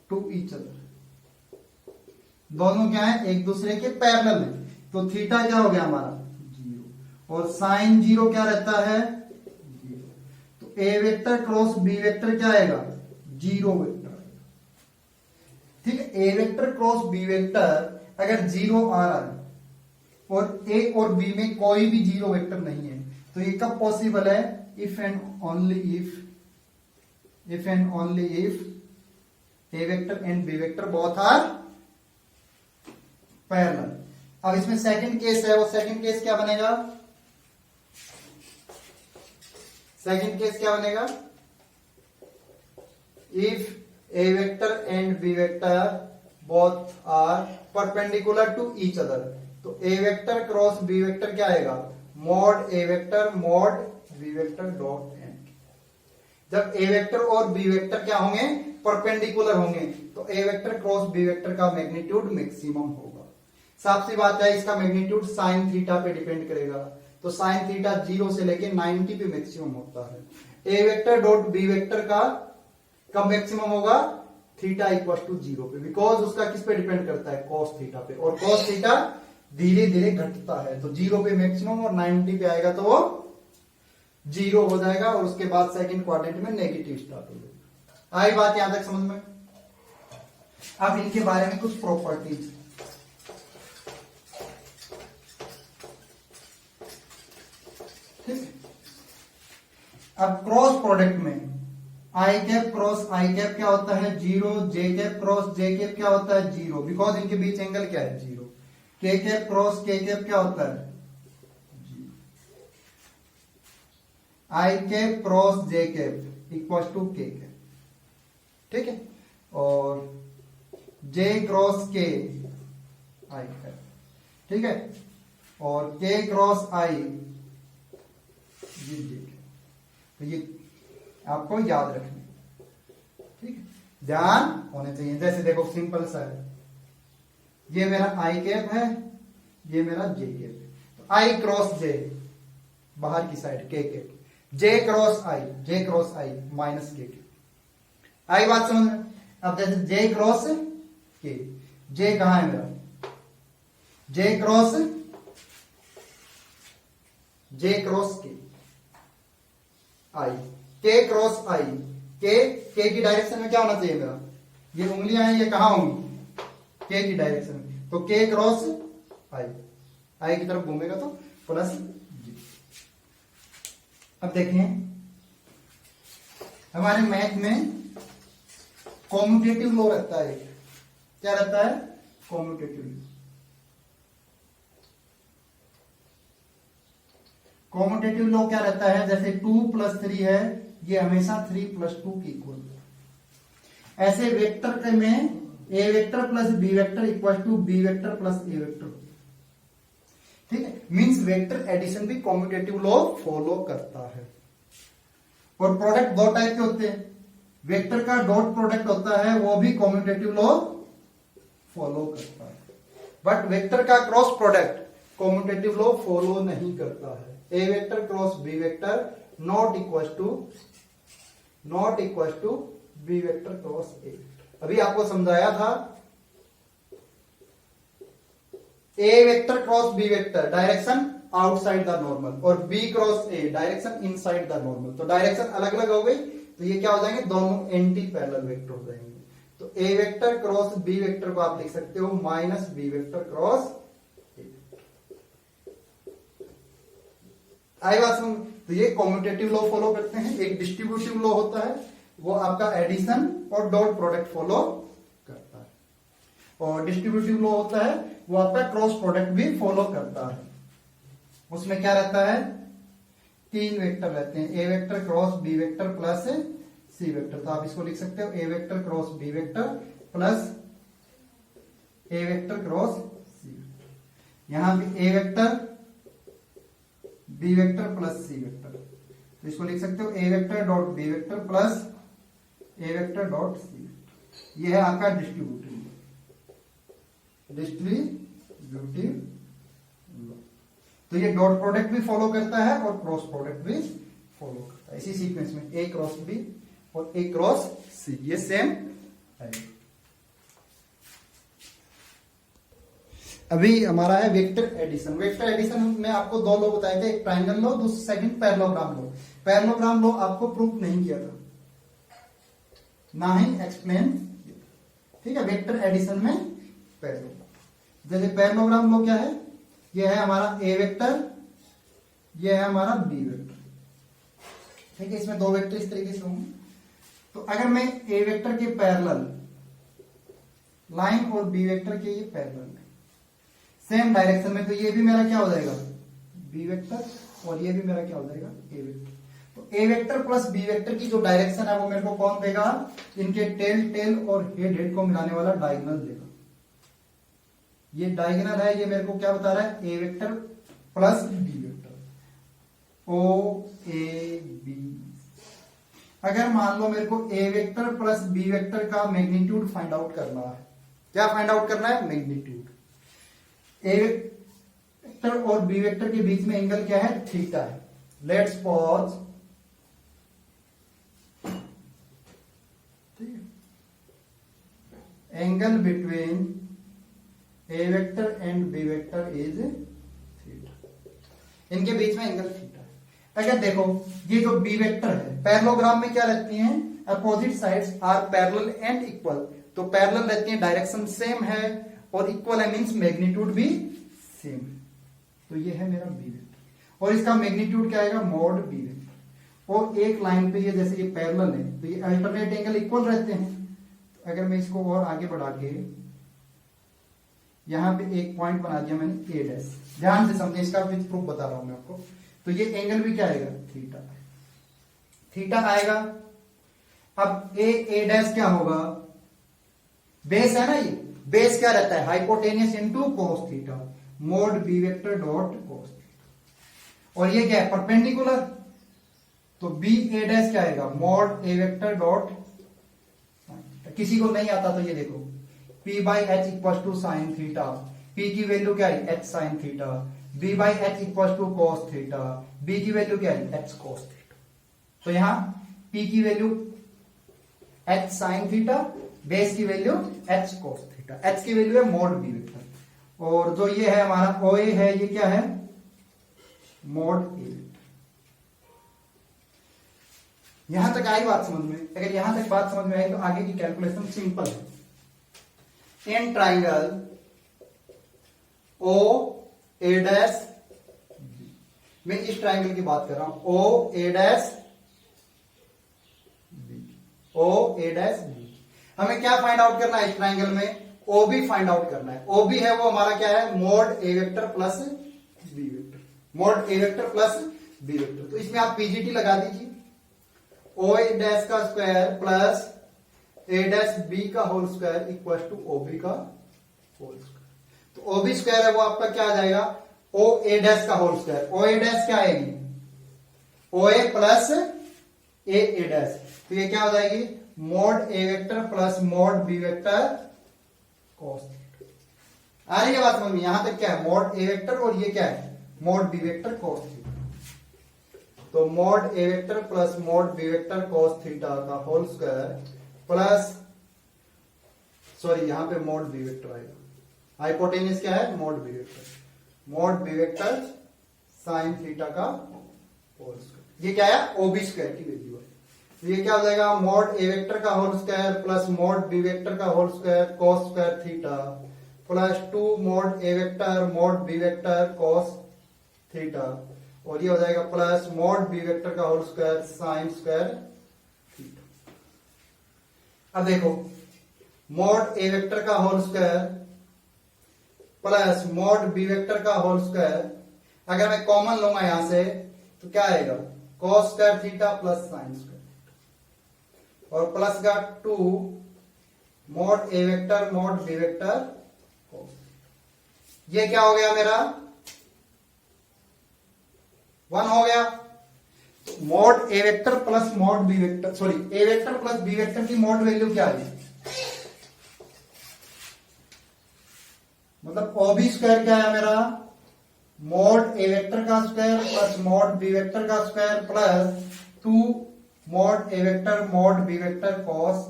to each other, दोनों क्या है, एक दूसरे के पैरेलल है, तो थीटा क्या हो गया हमारा 0, और साइन 0 क्या रहता है, ए वेक्टर क्रॉस बी वेक्टर क्या आएगा, 0 वेक्टर, ठीक है। ए वेक्टर क्रॉस बी वेक्टर अगर 0 आ रहा है और ए और बी में कोई भी 0 वेक्टर नहीं है, तो ये कब पॉसिबल है, if and only if A vector and B vector both are parallel. अब इसमें सेकंड केस है, वो सेकंड केस क्या बनेगा, सेकंड केस क्या बनेगा, if A vector and B vector both are perpendicular to each other, तो A vector cross B vector क्या आएगा, mod A vector mod B vector dot N. जब ए वेक्टर और बी वेक्टर क्या होंगे, परपेंडिकुलर होंगे, तो A vector cross B vector का मैग्नीट्यूड मैक्सिमम होगा। साफ सी बात है, इसका मैग्नीट्यूड साइन थीटा पे डिपेंड करेगा, तो साइन थीटा 0 से लेके 90 पे मैक्सिमम होता है। ए वेक्टर डॉट बी वेक्टर का कब मैक्सिमम होगा, थीटा इक्वल टू 0 पे, बिकॉज उसका किस पे डिपेंड करता है, कॉस थीटा पे, और कॉस थीटा धीरे धीरे घटता है, तो 0 पे मैक्सिमम और 90 पे आएगा तो वो 0 हो जाएगा, और उसके बाद सेकंड क्वाड्रेंट में नेगेटिव स्टार्ट हो जाएगा। आई बात यहां तक समझ में। अब इनके बारे में कुछ प्रॉपर्टीज, ठीक है। अब क्रॉस प्रोडक्ट में आई कैप क्रॉस आई कैप क्या होता है 0, जे कैप क्रॉस जे कैप क्या होता है 0, बिकॉज इनके बीच एंगल क्या है 0। के कैप क्रॉस के कैप क्या होता है 0। I cap cross J cap equal to K cap, ठीक है, और जे क्रॉस के आई कैप, ठीक है, और के क्रॉस आई ये जे कैप। तो ये आपको याद रखना, ठीक है, ध्यान होने चाहिए। जैसे देखो सिंपल सा है, ये मेरा आई कैप है, ये मेरा जे कैप है, तो आई क्रॉस जे बाहर की साइड के कैप, जे क्रॉस आई माइनस के कैप। आई बात समझ में? अब जैसे जे क्रॉस के, जे कहां है मेरा, जे क्रॉस के आई, के क्रॉस आई, के की डायरेक्शन में क्या होना चाहिए मेरा, ये उंगलियां हैं, ये कहां होंगी के की डायरेक्शन में, तो के क्रॉस आई की तरफ घूमेगा तो प्लस जी। अब देखें हमारे मैथ में कॉम्यूटेटिव लॉ रहता है, क्या रहता है कॉम्यूटेटिव लॉ। कॉम्यूटेटिव लॉ क्या रहता है, जैसे 2 + 3 है, ये हमेशा 3 + 2 की इक्वल। ऐसे वेक्टर के में A vector plus B vector equal to B vector plus A vector, ठीक है, मींस वेक्टर एडिशन भी कॉम्यूटेटिव लॉ फॉलो करता है। और प्रोडक्ट दो टाइप के होते हैं, वेक्टर का डॉट प्रोडक्ट होता है, वो भी कॉम्यूटेटिव लॉ फॉलो करता है, बट वेक्टर का cross product commutative law follow नहीं करता है। ए vector cross B vector not equal to B vector cross A vector. अभी आपको समझाया था A vector cross B vector direction outside the normal, और B cross A direction inside the normal. तो डायरेक्शन अलग अलग हो गई, तो ये क्या हो जाएंगे, दोनों एंटी पैरेलल वेक्टर हो जाएंगे। तो A vector cross B vector को आप लिख सकते हो minus B vector cross A. आई बात समझ? तो ये कॉम्यूटेटिव लॉ फॉलो करते हैं। एक डिस्ट्रीब्यूटिव लॉ होता है, वो आपका एडिशन और डॉट प्रोडक्ट फॉलो करता है, और डिस्ट्रीब्यूटिव लॉ होता है वो आपका क्रॉस प्रोडक्ट भी फॉलो करता है। उसमें क्या रहता है, 3 वेक्टर रहते हैं, A vector cross B vector plus C vector. तो आप इसको लिख सकते हो A vector cross B vector plus A vector cross C vector. यहां भी A vector B vector plus C vector, तो इसको लिख सकते हो A vector dot B vector plus A vector dot C vector. यह है आपका डिस्ट्रीब्यूटिव लॉ। तो ये डॉट प्रोडक्ट भी फॉलो करता है और क्रॉस प्रोडक्ट भी फॉलो करता है, इसी सीक्वेंस में ए क्रॉस बी और ए क्रॉस सी, ये सेम है। अभी हमारा है वेक्टर एडिशन। वेक्टर एडिशन में आपको 2 लॉ बताए थे, एक ट्रायंगल लॉ, दूसरा second parallelogram law. Parallelogram law आपको प्रूफ नहीं किया था, ना ही एक्सप्लेन, ठीक है। वेक्टर एडिशन में पैरेललोग्राम, जैसे पैरेललोग्राम लॉ क्या है, ये है हमारा ए वेक्टर, ये है हमारा बी वेक्टर, ठीक है। इसमें 2 वेक्टर इस तरीके से होंगे। तो अगर मैं ए वेक्टर के पैरेलल लाइन और बी वेक्टर के ये पैरेलल सेम डायरेक्शन में, तो ये भी मेरा क्या हो जाएगा बी वेक्टर, और ये भी मेरा क्या हो जाएगा ए वेक्टर। तो A vector plus B vector की जो डायरेक्शन है वो मेरे को कौन देगा, इनके टेल और हेड को मिलाने वाला डायगोनल देगा। ये डायगोनल है, ये मेरे को क्या बता रहा है, ए vector plus B vector, O A B. अगर मान लो मेरे को A vector plus B vector का मैग्नीट्यूड फाइंड आउट करना है, क्या फाइंड आउट करना है, मैग्नीट्यूड। ए वेक्टर और बी वेक्टर के बीच में एंगल क्या है, थीटा है। लेट्स पॉज, ठीक है, angle between A vector and B vector is theta, इनके बीच में एंगल थीटा है। अगर देखो ये जो बी वेक्टर है, पैरेललोग्राम में क्या रहती हैं, opposite sides are parallel and equal. तो पैरेलल रहती है, डायरेक्शन सेम है और इक्वल है, मींस मैग्नीट्यूड भी सेम है। तो ये है मेरा बी वेक्टर, और इसका मैग्नीट्यूड क्या आएगा, मॉड बी वेक्टर। और एक लाइन पे ये जैसे ये पैरेलल है तो ये अल्टरनेट एंगल इक्वल रहते हैं। तो अगर मैं इसको और आगे बढ़ा के यहां पे एक पॉइंट बना दिया मैंने ए डैश, ध्यान से समझे, इसका विद प्रूफ बता रहा हूं मैं आपको। तो ये एंगल भी क्या आएगा, थीटा, थीटा आएगा। अब ए डैश क्या होगा, बेस है ना, ये बेस क्या रहता है, hypotenuse into cos theta mod B vector dot cos theta. और ये क्या है, परपेंडिकुलर, तो बी ए डैश क्या आएगा, मोड ए वेक्टर डॉट, किसी को नहीं आता तो ये देखो P by H equal to sine theta, P की वैल्यू क्या है H sine theta, B by H equal to cos theta, B की वैल्यू क्या है एच कॉस थीटा। तो यहां P की value H sine theta, base की value H cos theta, H की वैल्यू है मोड बी वेक्टर, और जो ये है हमारा ओ ए है ये क्या है मोड ए वेक्टर। यहां तक आई बात समझ में, अगर यहां तक बात समझ में आई तो आगे की कैलकुलेशन सिंपल है। इन ट्राइंगल ओ ए डैश, मैं इस ट्राइंगल की बात कर रहा हूं, ओ A dash B, O A dash B. हमें क्या फाइंड आउट करना है इस ट्राइंगल में, ओ बी फाइंड आउट करना है। ओ बी है वो हमारा क्या है mod A vector plus B vector, mod A vector plus B vector. तो इसमें आप पीजीटी लगा दीजिए, ओ ए डैश का square plus A dash B का whole square equal to O B का होल स्क्वायर। तो ओ बी स्क्वायर है वो आपका क्या आ जाएगा, ओ ए डैश का whole square, O A dash क्या आएगी ओ ए प्लस ए डैश, तो ये क्या हो जाएगी mod A vector plus mod B vector cos theta. आ रही है बात समझ में, यहां तक क्या है मोड ए वेक्टर और ये क्या है mod B vector cos theta. तो mod A vector plus mod B vector cos theta का होल स्क्वायर प्लस, सॉरी यहां पे मोड बी वेक्टर आएगा, हाइपोटेनियस क्या है mod B vector, mod B vector sine theta का होल स्क्वायर। ये क्या है ओबी स्क्वायर की वैल्यू है। तो ये क्या हो जाएगा मोड ए वेक्टर का whole square plus mod B vector का whole square cos square theta plus 2 mod A vector mod B vector cos theta, और ये हो जाएगा प्लस मोड बी वेक्टर का whole square sine square theta. अब देखो मोड ए वेक्टर का whole square plus mod B vector का होल स्क्वायर, अगर मैं कॉमन लूंगा यहां से तो क्या आएगा cos square theta plus sine square, और प्लस का 2 mod A vector mod B vector cos. ये क्या हो गया मेरा 1 हो गया। तो mod A vector plus mod B vector, sorry A vector plus B vector की मोड वैल्यू क्या है, मतलब ओ बी स्क्वायर क्या है मेरा मोड ए वेक्टर का square plus mod B vector का square plus 2 mod A vector mod B vector cos.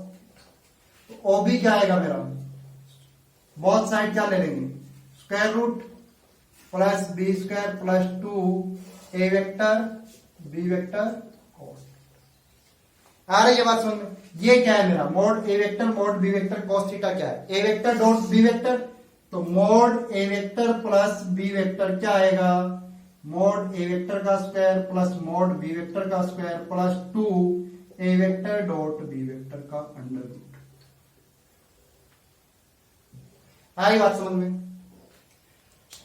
तो ओ बी क्या आएगा मेरा, बहुत साइड क्या ले लेंगे square root plus B square plus 2 A vector B vector cos. आ रही है बात समझ में, ये क्या है मेरा mod A vector mod B vector cos theta क्या है ए वेक्टर डॉट बी वेक्टर, तो mod A vector plus B vector क्या आएगा मोड ए वेक्टर का square plus mod B vector का square plus 2 A vector dot B vector का अंडर रूट। आई बात समझ में,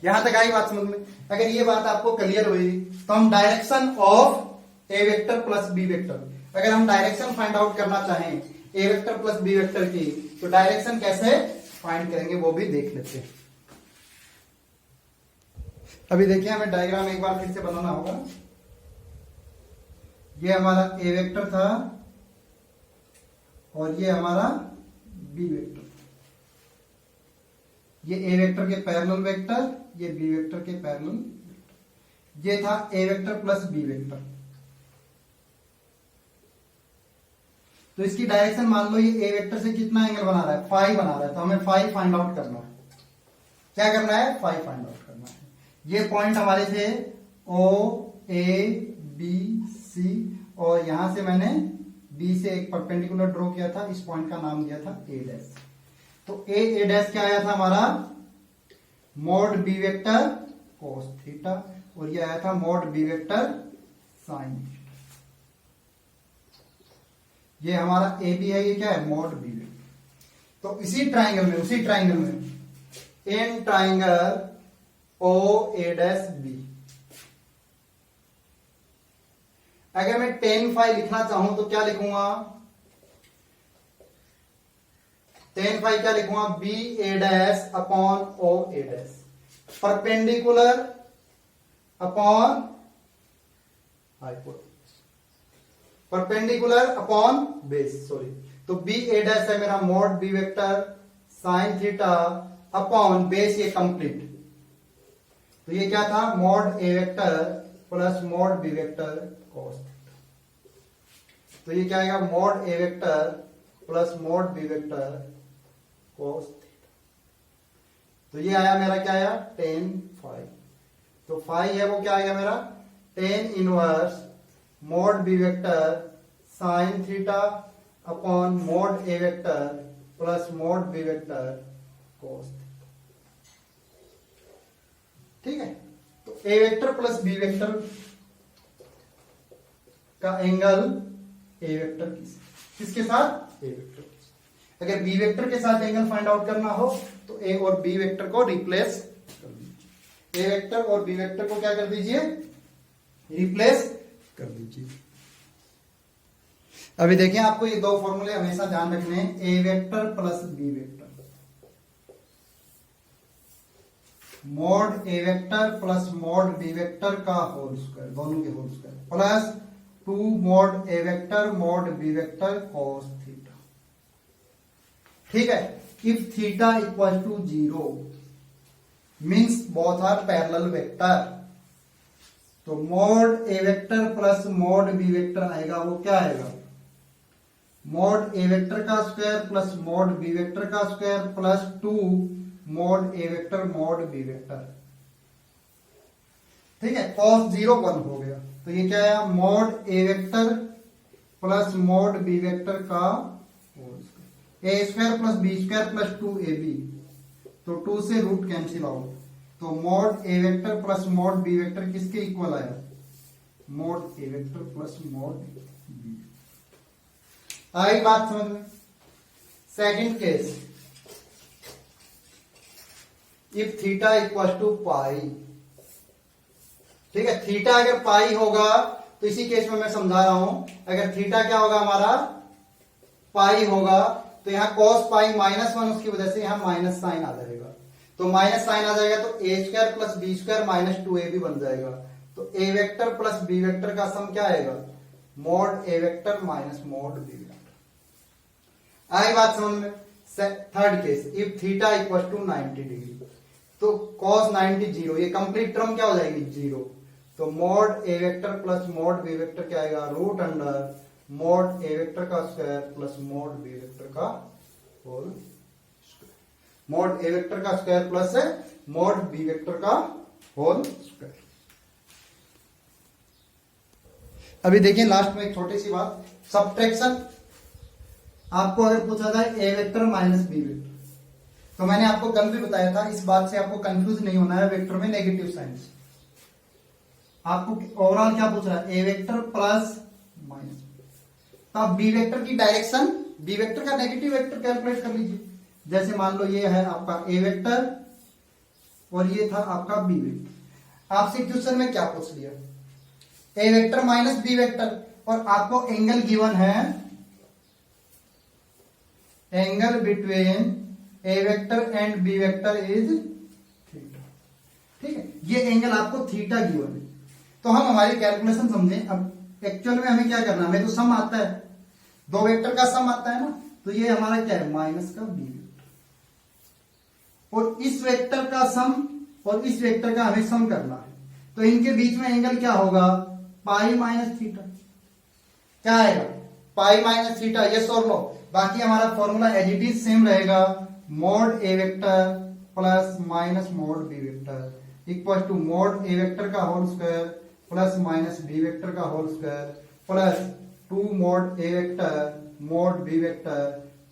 यहां तक आई बात समझ में। अगर ये बात आपको क्लियर हुई तो हम direction of A vector plus B vector, अगर हम डायरेक्शन फाइंड आउट करना चाहें A vector plus B vector की तो डायरेक्शन कैसे फाइंड करेंगे वो भी देख लेते हैं। अभी देखिए हमें डायग्राम एक बार फिर से बनाना होगा। ये हमारा ए वेक्टर था और ये हमारा बी वेक्टर, ये ए वेक्टर के पैरेलल वेक्टर, ये बी वेक्टर के पैरेलल वेक्टर, ये था A vector plus B vector. तो इसकी डायरेक्शन मान लो ये ए वेक्टर से कितना एंगल बना रहा है फाई बना रहा है, तो हमें फाई फाइंड आउट करना है। क्या करना है फाई फाइंड आउट करना है। ये पॉइंट हमारे थे ओ ए बी सी, और यहां से मैंने बी से एक परपेंडिकुलर ड्रॉ किया था, इस पॉइंट का नाम दिया था ए डैश। तो ए डैश क्या आया था हमारा mod B vector cos theta, और ये आया था mod B vector sine theta. ये हमारा ए बी है, ये क्या है मॉड बी वेक्टर। तो उसी ट्राइंगल में in triangle O A dash B, अगर मैं tan फाई लिखना चाहूं तो क्या लिखूंगा, tan फाई क्या लिखूंगा, B A dash upon O A dash, perpendicular upon hypotenuse, perpendicular upon base, sorry. तो बी ए डैश है मेरा mod B vector sine theta upon base, ये कंप्लीट। तो ये क्या था, mod A vector plus mod B vector cos theta. तो ये क्या आएगा, mod A vector plus mod B vector cos theta. तो ये आया मेरा, क्या आया, tan फाई। तो फाई है वो क्या आएगा मेरा, tan inverse mod B vector sine theta upon mod A vector plus mod B vector cos theta. ठीक है। तो A vector plus B vector का एंगल ए वेक्टर किसके साथ, ए वेक्टर। अगर बी वेक्टर के साथ एंगल फाइंड आउट करना हो तो ए और बी वेक्टर को रिप्लेस कर दीजिए, ए वेक्टर और बी वेक्टर को क्या कर दीजिए, रिप्लेस कर दीजिए। अभी देखिए, आपको ये दो फॉर्मूले हमेशा ध्यान रखने हैं, A vector plus B vector, mod A vector plus mod B vector का होल स्क्वायर, दोनों के whole square, plus 2 mod A vector mod B vector cos theta. ठीक है। If theta equal to 0 means both are parallel vector, तो mod A vector plus mod B vector आएगा, वो क्या आएगा, मॉड ए वेक्टर का square plus mod B vector का square plus 2 mod A vector mod B vector. ठीक है। cos 0 1 हो गया, तो ये क्या आया, mod A vector plus mod B vector का whole square, A square plus B square plus 2 A B, तो 2 से रूट कैंसिल आउट, तो mod A vector plus mod B vector किसके इक्वल आया, mod A vector plus mod B. आई बात समझ में। Second case, if theta equal to pi. ठीक है। थीटा अगर पाई होगा तो इसी केस में मैं समझा रहा हूं, अगर थीटा क्या होगा हमारा, पाई होगा, तो यहां cos पाई -1, उसकी वजह से यहां माइनस साइन आ जाएगा, तो माइनस साइन आ जाएगा, तो A square plus B square minus 2 A B बन जाएगा। तो A vector plus B vector का सम क्या आएगा, mod A vector minus mod B vector. आई बात समझ में। Third case, if theta equal to 90 degree, तो cos 90 0, ये कंप्लीट टर्म क्या हो जाएगी, 0। तो mod A vector plus mod B vector क्या आएगा, root under mod A vector का square plus mod B vector का whole square, mod A vector का square plus mod B vector का होल स्क्वायर। अभी देखिए लास्ट में एक छोटी सी बात, सब्ट्रैक्शन। आपको अगर पूछा जाए ए वेक्टर माइनस बी वेक्टर, तो मैंने आपको कल भी बताया था, इस बात से आपको कंफ्यूज नहीं होना है, वेक्टर में नेगेटिव साइन से। आपको ओवरऑल क्या पूछ रहा है, ए वेक्टर प्लस माइनस, तो आप बी वेक्टर की डायरेक्शन, बी वेक्टर का नेगेटिव वेक्टर कैलकुलेट कर लीजिए। जैसे मान लो ये है आपका ए वेक्टर और ये था आपका बी वेक्टर। आपसे क्वेश्चन में क्या पूछ लिया, A vector minus B vector, और आपको एंगल गिवन है, angle between A vector and B vector is theta. ठीक है। ये एंगल आपको थीटा गिवन है, तो हम हमारी कैलकुलेशन समझें। अब एक्चुअल में हमें क्या करना है, हमें तो सम आता है, दो वेक्टर का सम आता है ना, तो ये हमारा क्या है, माइनस का बी वेक्टर, और इस वेक्टर का सम और इस वेक्टर का हमें सम करना है, तो इनके बीच में एंगल क्या होगा, पाई माइनस थीटा। क्या आएगा, पाई माइनस थीटा, यस और नो। बाकी हमारा formula as it is same रहेगा, mod A vector plus minus mod B vector equal to mod A vector का whole square plus minus B vector का whole square plus 2 mod A vector mod B vector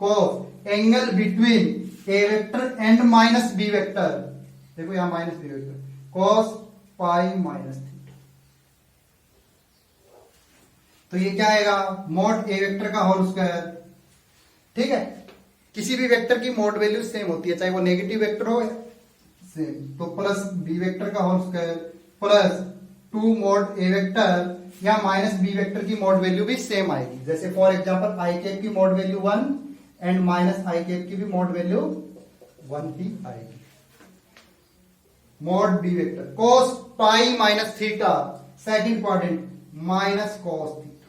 cos angle between A vector and minus B vector, देखो यहां minus B vector, cos pi minus theta. तो ये क्या आएगा, मॉड ए वेक्टर का होल स्क्वायर। ठीक है, किसी भी वेक्टर की मॉड वैल्यू सेम होती है, चाहे वो नेगेटिव वेक्टर हो सेम, तो प्लस बी वेक्टर का whole square plus 2 mod A vector या माइनस बी वेक्टर की मॉड वैल्यू भी सेम आएगी। जैसे फॉर एग्जांपल आई कैप की mod value 1 and minus I cap की भी मॉड वैल्यू 1 ही आएगी। Mod B vector cos pi minus theta, second important minus cos theta.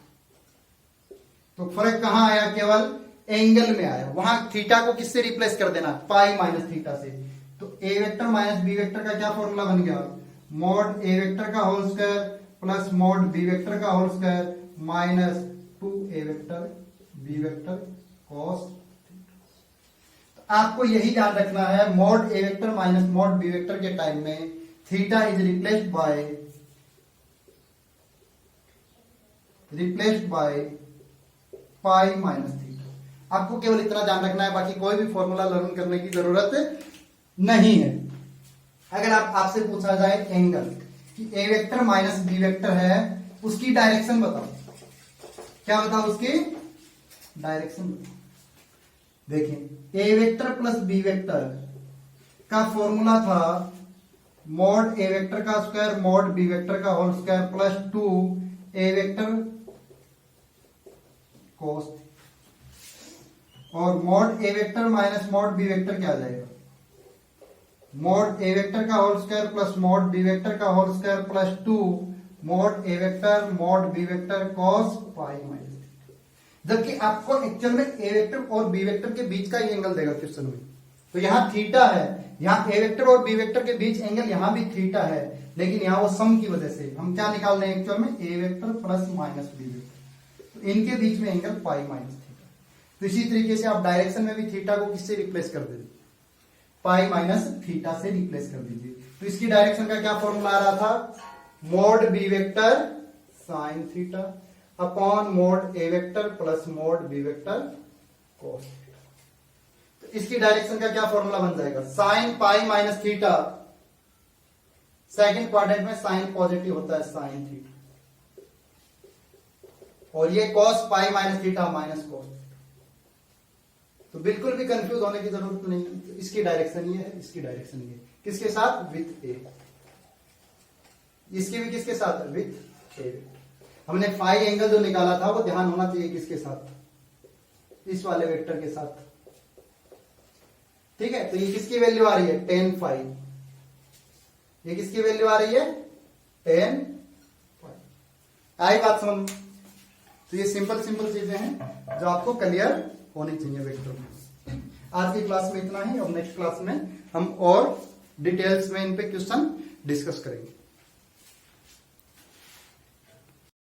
तो फर्क कहां आया, केवल एंगल में आया। वहां थीटा को किससे रिप्लेस कर देना, पाई माइनस थीटा से। तो A vector minus B vector का क्या फॉर्मूला बन गया, मॉड ए वेक्टर का whole square plus mod B vector का whole square minus 2 A vector B vector cos। तो आपको यही ध्यान रखना है, mod A vector minus mod B vector के टाइम में theta is replaced by pi minus theta. आपको केवल इतना ध्यान रखना है, बाकी कोई भी फॉर्मूला लर्न करने की जरूरत नहीं है। अगर आपसे पूछा जाए एंगल कि ए वेक्टर माइनस बी वेक्टर है, उसकी डायरेक्शन बताओ, क्या बताओ उसकी डायरेक्शन बताओ। देखिए A vector plus B vector का फॉर्मूला था मॉड ए वेक्टर का स्क्वायर मॉड बी वेक्टर का whole square plus 2 A vector cos, और mod A vector minus mod B vector क्या आ जाएगा, मॉड ए वेक्टर का whole square plus mod B vector का whole square plus 2 mod A vector mod B vector cos pi minus. जबकि आपको एक्चुअल में ए वेक्टर और बी वेक्टर के बीच का ही एंगल देगा क्वेश्चन में। तो यहाँ थीटा है, यहाँ ए वेक्टर और बी वेक्टर के बीच एंगल यहाँ भी थीटा है, लेकिन यहाँ वो सम की वजह से हम क्या निकाल रहे हैं एक्चुअल में, A vector plus minus B vector. तो इनके बीच में एंगल पाई माइनस थीटा। तो इसी तरीके से आप डायरेक्शन में भी थीटा को किससे रिप्लेस कर दीजिए, पाई माइनस थीटा से रिप्लेस कर दीजिए। तो इसकी डायरेक्शन का क्या फॉर्मूला आ रहा था, mod B vector sine theta upon mod A vector plus mod B vector cos theta. तो इसकी डायरेक्शन का क्या फॉर्मूला बन जाएगा, sine pi minus theta, second quadrant में साइन पॉजिटिव होता है साइन थीटा, और ये cos pi minus theta minus cos। तो बिल्कुल भी कंफ्यूज होने की जरूरत नहीं। तो इसकी डायरेक्शन ये है, इसकी डायरेक्शन ये, किसके साथ, विथ ए। इसके भी किसके साथ, विथ ए। हमने फाई एंगल जो निकाला था वो ध्यान होना चाहिए किसके साथ, इस वाले वेक्टर के साथ। ठीक है, तो ये किसकी वैल्यू आ रही है, tan फाई। ये किसकी वैल्यू आ रही है, tan फाई। आई बात समझ। तो ये सिंपल चीजें हैं जो आपको क्लियर होनी चाहिए वेक्टर में। आज की क्लास में इतना ही, और नेक्स्ट क्लास में हम और डिटेल्स में इन पे क्वेश्चन डिस्कस करेंगे।